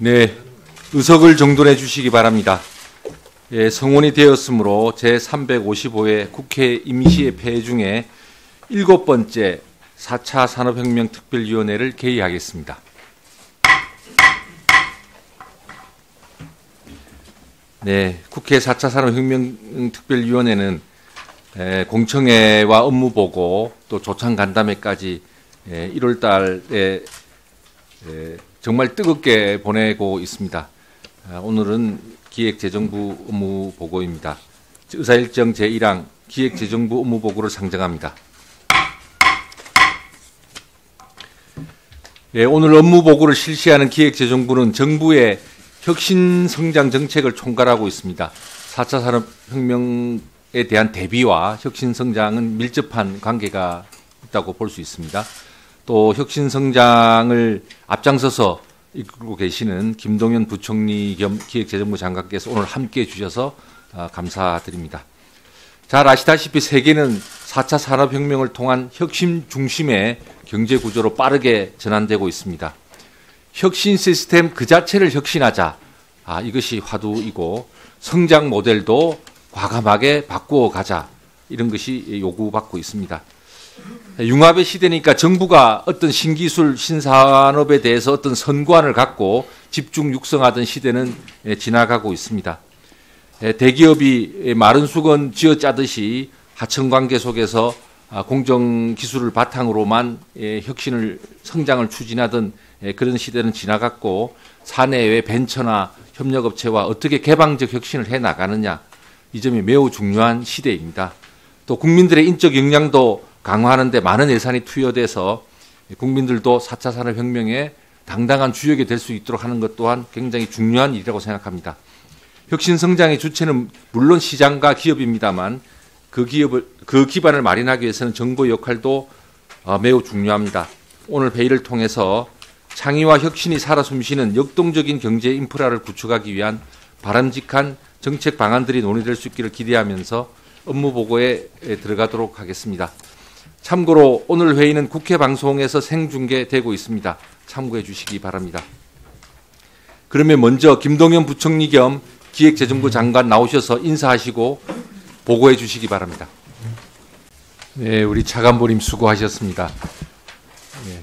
네, 의석을 정돈해 주시기 바랍니다. 예, 성원이 되었으므로 제355회 국회 임시회 중에 7번째 4차 산업혁명 특별위원회를 개의하겠습니다. 네, 국회 4차 산업혁명 특별위원회는 공청회와 업무보고 또 조창간담회까지 1월 달에 정말 뜨겁게 보내고 있습니다. 오늘은 기획재정부 업무보고입니다. 의사일정 제1항 기획재정부 업무보고를 상정합니다. 오늘 업무보고를 실시하는 기획재정부는 정부의 혁신성장 정책을 총괄하고 있습니다. 4차 산업혁명에 대한 대비와 혁신성장은 밀접한 관계가 있다고 볼 수 있습니다. 또 혁신성장을 앞장서서 이끌고 계시는 김동연 부총리 겸 기획재정부 장관께서 오늘 함께해 주셔서 감사드립니다. 잘 아시다시피 세계는 4차 산업혁명을 통한 혁신 중심의 경제구조로 빠르게 전환되고 있습니다. 혁신 시스템 그 자체를 혁신하자. 이것이 화두이고 성장 모델도 과감하게 바꾸어 가자. 이런 것이 요구받고 있습니다. 융합의 시대니까 정부가 어떤 신기술, 신산업에 대해서 어떤 선관을 갖고 집중 육성하던 시대는 지나가고 있습니다. 대기업이 마른 수건 쥐어짜듯이 하청관계 속에서 공정기술을 바탕으로만 혁신을, 성장을 추진하던 그런 시대는 지나갔고 사내외 벤처나 협력업체와 어떻게 개방적 혁신을 해나가느냐, 이 점이 매우 중요한 시대입니다. 또 국민들의 인적 역량도 강화하는 데 많은 예산이 투여돼서 국민들도 4차 산업혁명의 당당한 주역이 될 수 있도록 하는 것 또한 굉장히 중요한 일이라고 생각합니다. 혁신성장의 주체는 물론 시장과 기업입니다만 그 기반을 마련하기 위해서는 정부의 역할도 매우 중요합니다. 오늘 회의를 통해서 창의와 혁신이 살아 숨쉬는 역동적인 경제 인프라를 구축하기 위한 바람직한 정책 방안들이 논의될 수 있기를 기대하면서 업무보고에 들어가도록 하겠습니다. 참고로 오늘 회의는 국회 방송에서 생중계되고 있습니다. 참고해 주시기 바랍니다. 그러면 먼저 김동연 부총리 겸 기획재정부 장관 나오셔서 인사하시고 보고해 주시기 바랍니다. 네, 우리 차관보님 수고하셨습니다. 네,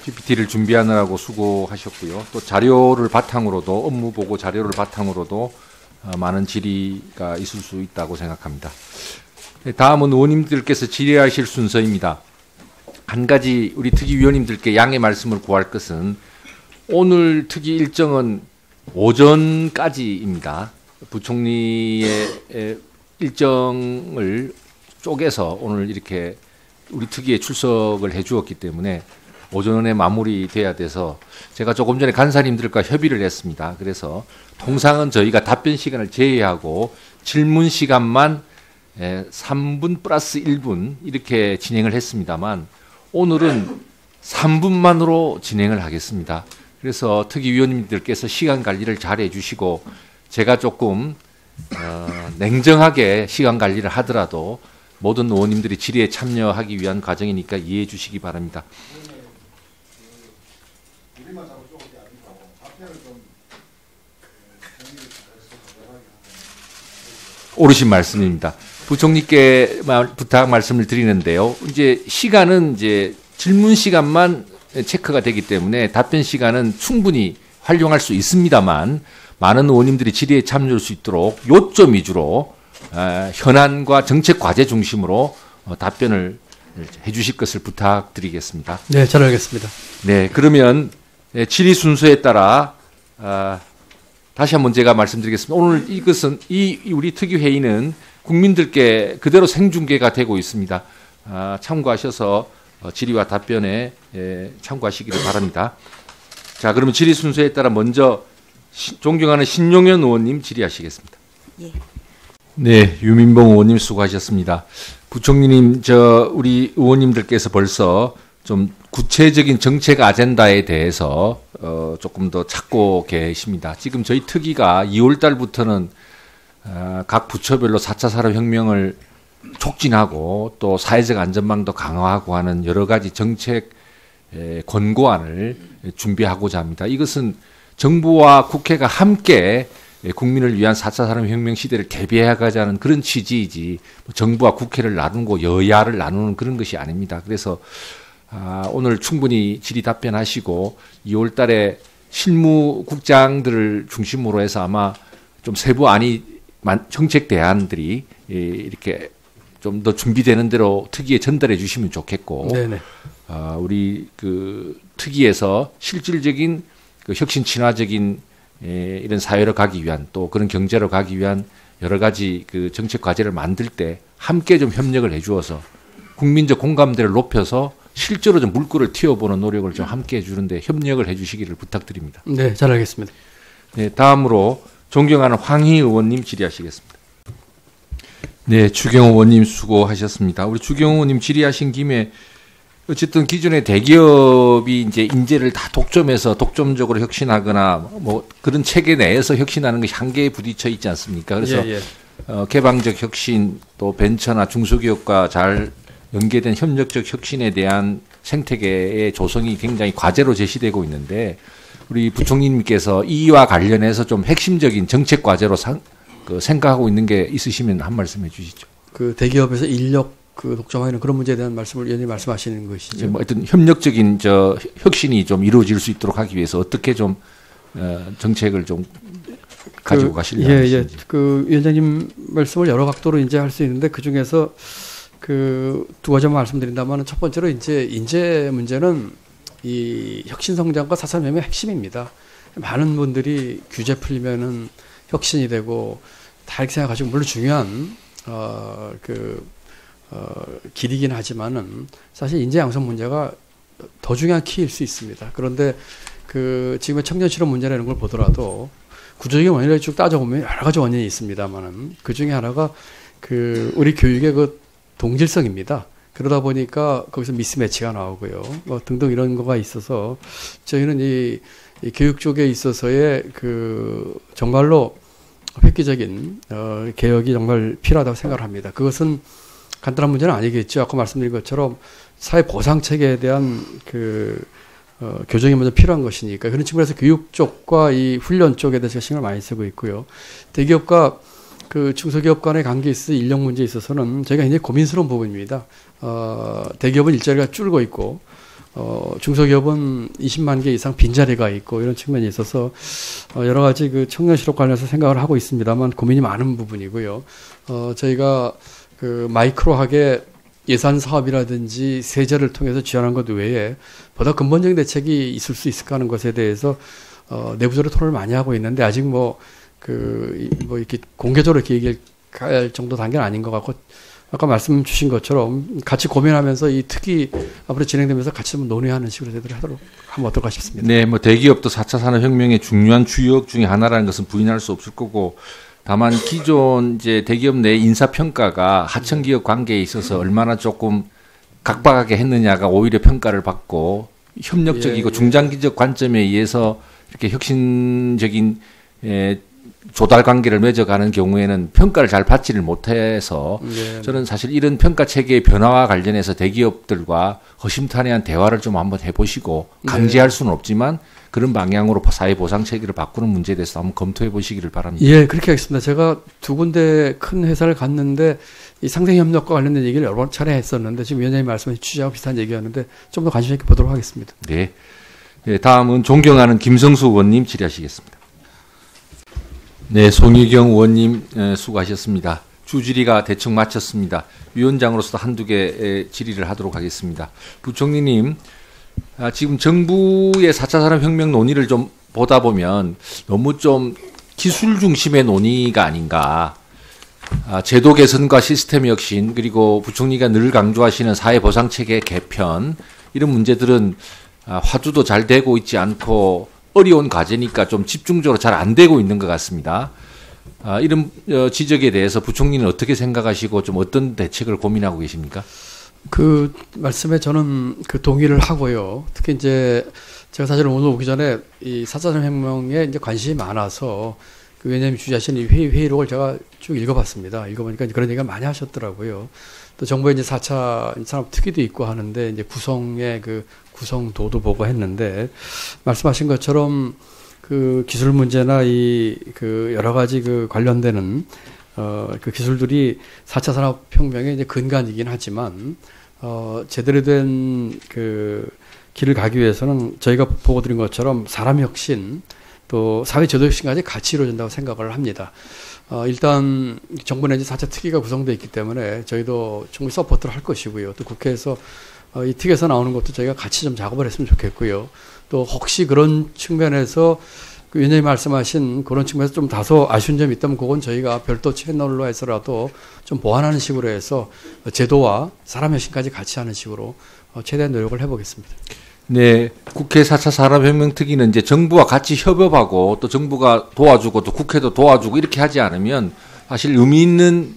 PPT를 준비하느라고 수고하셨고요. 또 자료를 바탕으로도, 업무보고 자료를 바탕으로도 많은 질의가 있을 수 있다고 생각합니다. 다음은 의원님들께서 질의하실 순서입니다. 한 가지 우리 특위위원님들께 양해 말씀을 구할 것은 오늘 특위 일정은 오전까지입니다. 부총리의 일정을 쪼개서 오늘 이렇게 우리 특위에 출석을 해 주었기 때문에 오전에 마무리돼야 돼서 제가 조금 전에 간사님들과 협의를 했습니다. 그래서 통상은 저희가 답변 시간을 제외하고 질문 시간만 3분 플러스 1분 이렇게 진행을 했습니다만 오늘은 3분만으로 진행을 하겠습니다. 그래서 특위위원님들께서 시간 관리를 잘 해주시고 제가 조금 냉정하게 시간 관리를 하더라도 모든 의원님들이 질의에 참여하기 위한 과정이니까 이해해 주시기 바랍니다. 옳으신 말씀입니다. 부총리께 부탁 말씀을 드리는데요. 이제 시간은 이제 질문 시간만 체크가 되기 때문에 답변 시간은 충분히 활용할 수 있습니다만 많은 의원님들이 질의에 참여할 수 있도록 요점 위주로 현안과 정책 과제 중심으로 답변을 해 주실 것을 부탁드리겠습니다. 네, 잘 알겠습니다. 네, 그러면 질의 순서에 따라 다시 한번 제가 말씀드리겠습니다. 오늘 이것은 우리 특위 회의는 국민들께 그대로 생중계가 되고 있습니다. 참고하셔서 질의와 답변에 참고하시기를 바랍니다. 자, 그러면 질의 순서에 따라 먼저 존경하는 신용현 의원님 질의하시겠습니다. 예. 네, 유민봉 의원님 수고하셨습니다. 부총리님, 우리 의원님들께서 벌써 좀 구체적인 정책 아젠다에 대해서 조금 더 찾고 계십니다. 지금 저희 특위가 2월 달부터는 각 부처별로 4차 산업혁명을 촉진하고 또 사회적 안전망도 강화하고 하는 여러 가지 정책 권고안을 준비하고자 합니다. 이것은 정부와 국회가 함께 국민을 위한 4차 산업혁명 시대를 대비해가자는 그런 취지이지 정부와 국회를 나누고 여야를 나누는 그런 것이 아닙니다. 그래서 오늘 충분히 질의 답변하시고 2월 달에 실무국장들을 중심으로 해서 아마 좀 세부 정책 대안들이 이렇게 좀 더 준비되는 대로 특위에 전달해 주시면 좋겠고, 네네. 우리 그 특위에서 실질적인 그 혁신 친화적인 이런 사회로 가기 위한 또 그런 경제로 가기 위한 여러 가지 그 정책 과제를 만들 때 함께 좀 협력을 해주어서 국민적 공감대를 높여서 실제로 좀 물꼬를 튀어보는 노력을 좀 함께 해주는데 협력을 해주시기를 부탁드립니다. 네, 잘 알겠습니다. 네, 다음으로 존경하는 황희 의원님 질의하시겠습니다. 네, 주경호 의원님 수고하셨습니다. 우리 주경호 의원님 질의하신 김에 어쨌든 기존의 대기업이 이제 인재를 다 독점적으로 혁신하거나 뭐 그런 체계 내에서 혁신하는 것이 한계에 부딪혀 있지 않습니까? 그래서 개방적 혁신 또 벤처나 중소기업과 잘 연계된 협력적 혁신에 대한 생태계의 조성이 굉장히 과제로 제시되고 있는데 우리 부총리님께서 이와 관련해서 좀 핵심적인 정책 과제로 생각하고 있는 게 있으시면 한 말씀 해주시죠. 그 대기업에서 인력 독점하는 그런 문제에 대한 말씀을 위원님 말씀하시는 것이죠. 뭐 어떤 협력적인 혁신이 좀 이루어질 수 있도록 하기 위해서 어떻게 좀 정책을 좀 가지고 가시려고 하시는지. 그 위원장님 말씀을 여러 각도로 이제 할 수 있는데 그 중에서 그 두 가지만 말씀드린다면 첫 번째로 이제 인재 문제는 이 혁신 성장과 4차 산업혁명의 핵심입니다. 많은 분들이 규제 풀리면은 혁신이 되고 다 이렇게 생각하시고 물론 중요한 길이긴 하지만은 사실 인재 양성 문제가 더 중요한 키일 수 있습니다. 그런데 그 지금의 청년 실업 문제라는 걸 보더라도 구조적인 원인을 쭉 따져보면 여러 가지 원인이 있습니다만은 그 중에 하나가 그 우리 교육의 그 동질성입니다. 그러다 보니까 거기서 미스매치가 나오고요. 뭐 등등 이런 거가 있어서 저희는 이 교육 쪽에 있어서의 그 정말로 획기적인 개혁이 정말 필요하다고 생각을 합니다. 그것은 간단한 문제는 아니겠죠. 아까 말씀드린 것처럼 사회 보상 체계에 대한 교정이 먼저 필요한 것이니까 그런 측면에서 교육 쪽과 이 훈련 쪽에 대해서 신경을 많이 쓰고 있고요. 대기업과 그 중소기업 간의 관계에 있어서 인력 문제에 있어서는 저희가 굉장히 고민스러운 부분입니다. 대기업은 일자리가 줄고 있고 중소기업은 20만 개 이상 빈자리가 있고 이런 측면이 있어서 여러 가지 그 청년 실업 관련해서 생각을 하고 있습니다만 고민이 많은 부분이고요. 저희가 그 마이크로하게 예산 사업이라든지 세제를 통해서 지원한 것 외에 보다 근본적인 대책이 있을 수 있을까 하는 것에 대해서 내부적으로 토론을 많이 하고 있는데 아직 뭐 이렇게 공개적으로 이렇게 얘기할 정도 단계는 아닌 것 같고 아까 말씀 주신 것처럼 같이 고민하면서 이 특위 앞으로 진행되면서 같이 좀 논의하는 식으로 저희들이 하면 어떨까 싶습니다. 네, 뭐 대기업도 4차 산업혁명의 중요한 주역 중에 하나라는 것은 부인할 수 없을 거고 다만 기존 이제 대기업 내 인사평가가 하청기업 관계에 있어서 얼마나 조금 각박하게 했느냐가 오히려 평가를 받고 협력적이고 중장기적 관점에 의해서 이렇게 혁신적인 조달 관계를 맺어가는 경우에는 평가를 잘 받지를 못해서 저는 사실 이런 평가 체계의 변화와 관련해서 대기업들과 허심탄회한 대화를 좀 한번 해보시고 강제할 수는 없지만 그런 방향으로 사회 보상 체계를 바꾸는 문제에 대해서 한번 검토해 보시기를 바랍니다. 예, 그렇게 하겠습니다. 제가 두 군데 큰 회사를 갔는데 이 상생협력과 관련된 얘기를 여러 차례 했었는데 지금 위원장님 말씀하신 취지하고 비슷한 얘기였는데 좀 더 관심 있게 보도록 하겠습니다. 네. 네, 다음은 존경하는 김성수 의원님 질의하시겠습니다. 네, 송희경 의원님 수고하셨습니다. 주질의가 대충 마쳤습니다. 위원장으로서 한두 개 질의를 하도록 하겠습니다. 부총리님, 지금 정부의 4차 산업혁명 논의를 좀 보다 보면 너무 좀 기술 중심의 논의가 아닌가. 제도 개선과 시스템 혁신 그리고 부총리가 늘 강조하시는 사회보상체계 개편 이런 문제들은 화두도 잘 되고 있지 않고 어려운 과제니까 좀 집중적으로 잘 안 되고 있는 것 같습니다. 이런 지적에 대해서 부총리는 어떻게 생각하시고 좀 어떤 대책을 고민하고 계십니까? 그 말씀에 저는 그 동의를 하고요. 특히 이제 제가 사실 오늘 오기 전에 이 4차 산업혁명에 이제 관심이 많아서 그 위원장님이 주재하신 이 회의록을 제가 쭉 읽어봤습니다. 읽어보니까 그런 얘기가 많이 하셨더라고요. 또 정부의 이제 4차 산업 특위도 있고 하는데 이제 구성의 그 구성도도 보고 했는데 말씀하신 것처럼 그 기술 문제나 그 여러 가지 그 관련되는 그 기술들이 4차 산업혁명의 이제 근간이긴 하지만 제대로 된 그 길을 가기 위해서는 저희가 보고드린 것처럼 사람 혁신 또 사회 제도 혁신까지 같이 이루어진다고 생각을 합니다. 일단 정부 내지 4차 특위가 구성되어 있기 때문에 저희도 충분히 서포트를 할 것이고요. 또 국회에서 이 특위에서 나오는 것도 저희가 같이 좀 작업을 했으면 좋겠고요. 또 혹시 그런 측면에서 그 위원장님 말씀하신 그런 측면에서 좀 다소 아쉬운 점이 있다면 그건 저희가 별도 채널로 해서라도 좀 보완하는 식으로 해서 제도와 사람 혁신까지 같이 하는 식으로 최대한 노력을 해보겠습니다. 네, 국회 4차 산업혁명 특위는 이제 정부와 같이 협업하고 또 정부가 도와주고 또 국회도 도와주고 이렇게 하지 않으면 사실 의미 있는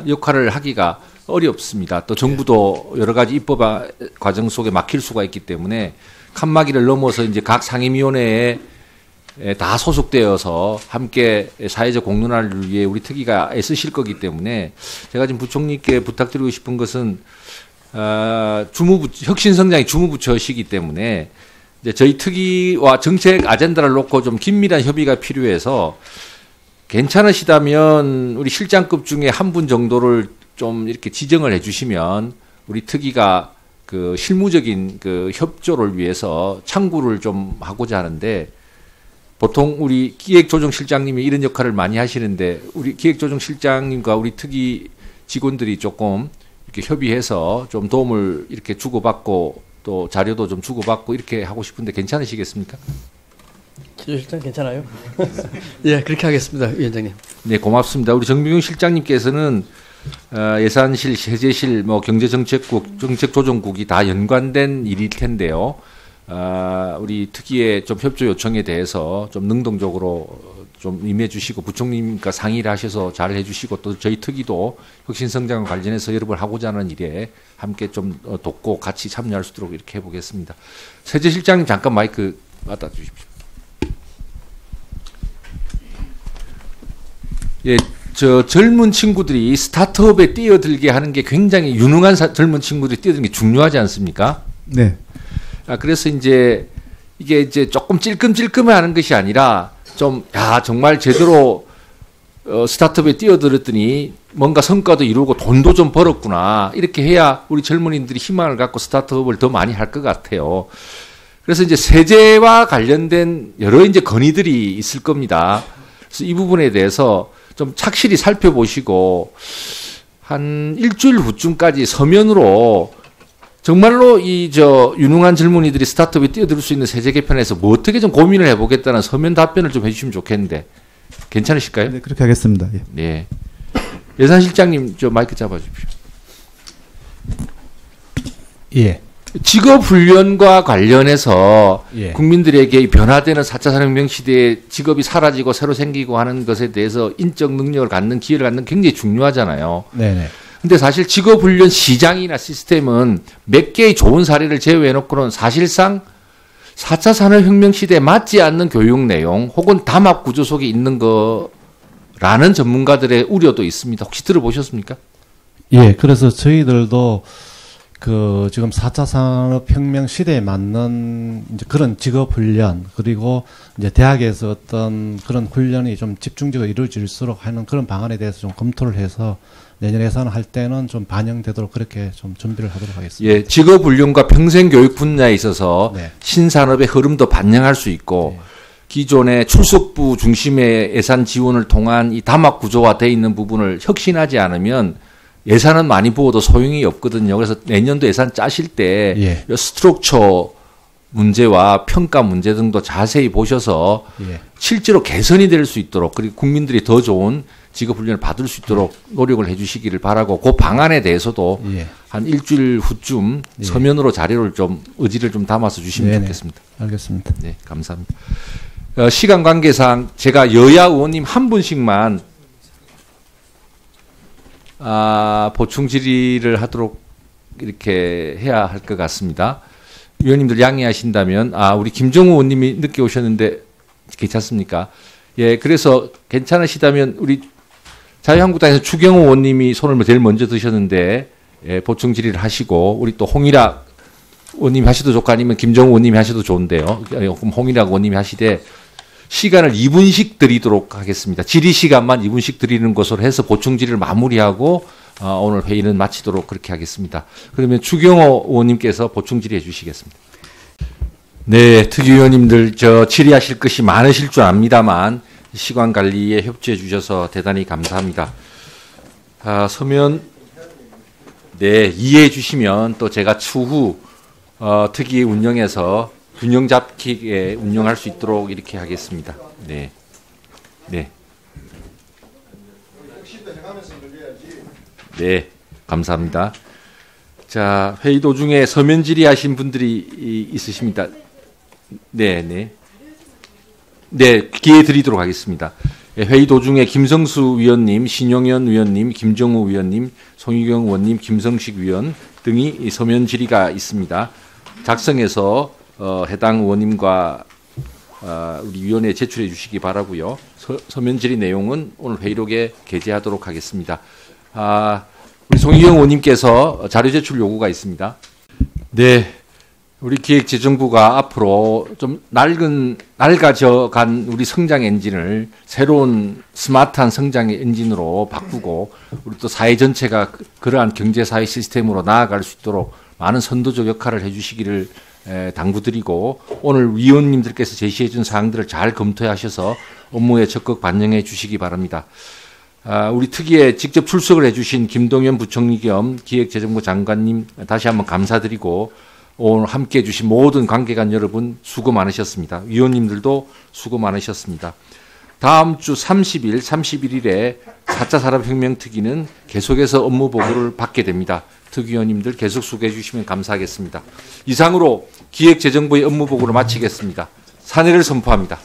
역할을 하기가 어렵습니다. 또 정부도 여러 가지 입법 과정 속에 막힐 수가 있기 때문에 칸막이를 넘어서 이제 각 상임위원회에 다 소속되어서 함께 사회적 공론화를 위해 우리 특위가 애쓰실 거기 때문에 제가 지금 부총리께 부탁드리고 싶은 것은 혁신성장이 주무부처시기 때문에 이제 저희 특위와 정책 아젠다를 놓고 좀 긴밀한 협의가 필요해서 괜찮으시다면 우리 실장급 중에 한 분 정도를 좀 이렇게 지정을 해주시면 우리 특위가 그 실무적인 그 협조를 위해서 창구를 좀 하고자 하는데 보통 우리 기획조정실장님이 이런 역할을 많이 하시는데 우리 기획조정실장님과 우리 특위 직원들이 조금 이렇게 협의해서 좀 도움을 이렇게 주고받고 또 자료도 좀 주고받고 이렇게 하고 싶은데 괜찮으시겠습니까? 실장 괜찮아요? 예, 그렇게 하겠습니다, 위원장님. 네, 고맙습니다. 우리 정병용 실장님께서는 예산실, 세제실, 뭐 경제정책국, 정책조정국이 다 연관된 일일 텐데요. 우리 특위의 좀 협조 요청에 대해서 좀 능동적으로 좀 임해 주시고 부총님과 상의를 하셔서 잘 해주시고 또 저희 특위도 혁신성장과 관련해서 여러분 하고자 하는 일에 함께 좀 돕고 같이 참여할 수 있도록 이렇게 해보겠습니다. 세제실장님 잠깐 마이크 받아 주십시오. 예, 저 젊은 친구들이 스타트업에 뛰어들게 하는 게 굉장히 유능한 젊은 친구들이 뛰어드는 게 중요하지 않습니까? 네. 그래서 이제 이게 이제 조금 찔끔찔끔해 하는 것이 아니라 좀, 정말 제대로 스타트업에 뛰어들었더니 뭔가 성과도 이루고 돈도 좀 벌었구나. 이렇게 해야 우리 젊은이들이 희망을 갖고 스타트업을 더 많이 할 것 같아요. 그래서 이제 세제와 관련된 여러 이제 건의들이 있을 겁니다. 그래서 이 부분에 대해서 좀 착실히 살펴보시고 한 일주일 후쯤까지 서면으로 정말로 유능한 젊은이들이 스타트업에 뛰어들 수 있는 세제 개편에서 뭐 어떻게 좀 고민을 해보겠다는 서면 답변을 좀 해주시면 좋겠는데 괜찮으실까요? 네, 그렇게 하겠습니다. 예. 네. 예산실장님 저 마이크 잡아주십시오. 예. 직업훈련과 관련해서 예. 국민들에게 변화되는 4차 산업혁명 시대에 직업이 사라지고 새로 생기고 하는 것에 대해서 인적 능력을 갖는 기회를 갖는 게 굉장히 중요하잖아요. 네네. 근데 사실 직업훈련 시장이나 시스템은 몇 개의 좋은 사례를 제외해놓고는 사실상 4차 산업혁명 시대에 맞지 않는 교육 내용 혹은 담합 구조 속에 있는 거라는 전문가들의 우려도 있습니다. 혹시 들어보셨습니까? 예, 그래서 저희들도 지금 4차 산업혁명 시대에 맞는 이제 그런 직업훈련 그리고 이제 대학에서 어떤 그런 훈련이 좀 집중적으로 이루어질수록 하는 그런 방안에 대해서 좀 검토를 해서 내년 예산할 때는 좀 반영되도록 그렇게 좀 준비를 하도록 하겠습니다. 예, 직업훈련과 평생교육 분야에 있어서 네. 신산업의 흐름도 반영할 수 있고 네. 기존의 출석부 중심의 예산 지원을 통한 이 담합 구조화되어 있는 부분을 혁신하지 않으면 예산은 많이 부어도 소용이 없거든요. 그래서 내년도 예산 짜실 때 예. 스트럭처 문제와 평가 문제 등도 자세히 보셔서 예. 실제로 개선이 될 수 있도록 그리고 국민들이 더 좋은 직업훈련을 받을 수 있도록 노력을 해 주시기를 바라고 그 방안에 대해서도 예. 한 일주일 후쯤 예. 서면으로 자료를 좀 의지를 좀 담아서 주시면 네네. 좋겠습니다. 알겠습니다. 네, 감사합니다. 시간 관계상 제가 여야 의원님 한 분씩만 보충 질의를 하도록 이렇게 해야 할 것 같습니다. 위원님들 양해하신다면 우리 김정우 의원님이 늦게 오셨는데 괜찮습니까? 예, 그래서 괜찮으시다면 우리 자유한국당에서 추경호 의원님이 손을 제일 먼저 드셨는데 보충 질의를 하시고 우리 또 홍일학 의원님이 하셔도 좋고 아니면 김정우 의원님이 하셔도 좋은데요. 그럼 홍일학 의원님이 하시되 시간을 2분씩 드리도록 하겠습니다. 질의 시간만 2분씩 드리는 것으로 해서 보충 질의를 마무리하고 오늘 회의는 마치도록 그렇게 하겠습니다. 그러면 추경호 의원님께서 보충 질의해 주시겠습니다. 네, 특위위원님들 질의하실 것이 많으실 줄 압니다만 시간 관리에 협조해 주셔서 대단히 감사합니다. 서면 네, 이해해 주시면 또 제가 추후 특위 운영에서 균형 잡히게 운영할 수 있도록 이렇게 하겠습니다. 네. 네. 네, 감사합니다. 자, 회의 도중에 서면 질의하신 분들이 있으십니다. 네, 네. 네, 기회 드리도록 하겠습니다. 회의 도중에 김성수 위원님, 신용현 위원님, 김정우 위원님, 송희경 의원님, 김성식 위원 등이 서면 질의가 있습니다. 작성해서 해당 의원님과 우리 위원회에 제출해 주시기 바라고요. 서면 질의 내용은 오늘 회의록에 게재하도록 하겠습니다. 우리 송희경 의원님께서 자료 제출 요구가 있습니다. 네, 우리 기획재정부가 앞으로 좀 낡아져간 우리 성장 엔진을 새로운 스마트한 성장의 엔진으로 바꾸고 우리 또 사회 전체가 그러한 경제사회 시스템으로 나아갈 수 있도록 많은 선도적 역할을 해주시기를 당부드리고 오늘 위원님들께서 제시해 준 사항들을 잘 검토하셔서 업무에 적극 반영해 주시기 바랍니다. 우리 특위에 직접 출석을 해주신 김동연 부총리 겸 기획재정부 장관님 다시 한번 감사드리고 오늘 함께해 주신 모든 관계관 여러분 수고 많으셨습니다. 위원님들도 수고 많으셨습니다. 다음 주 30일, 31일에 4차 산업혁명 특위는 계속해서 업무 보고를 받게 됩니다. 특위위원님들 계속 수고해 주시면 감사하겠습니다. 이상으로 기획재정부의 업무 보고를 마치겠습니다. 사내를 선포합니다.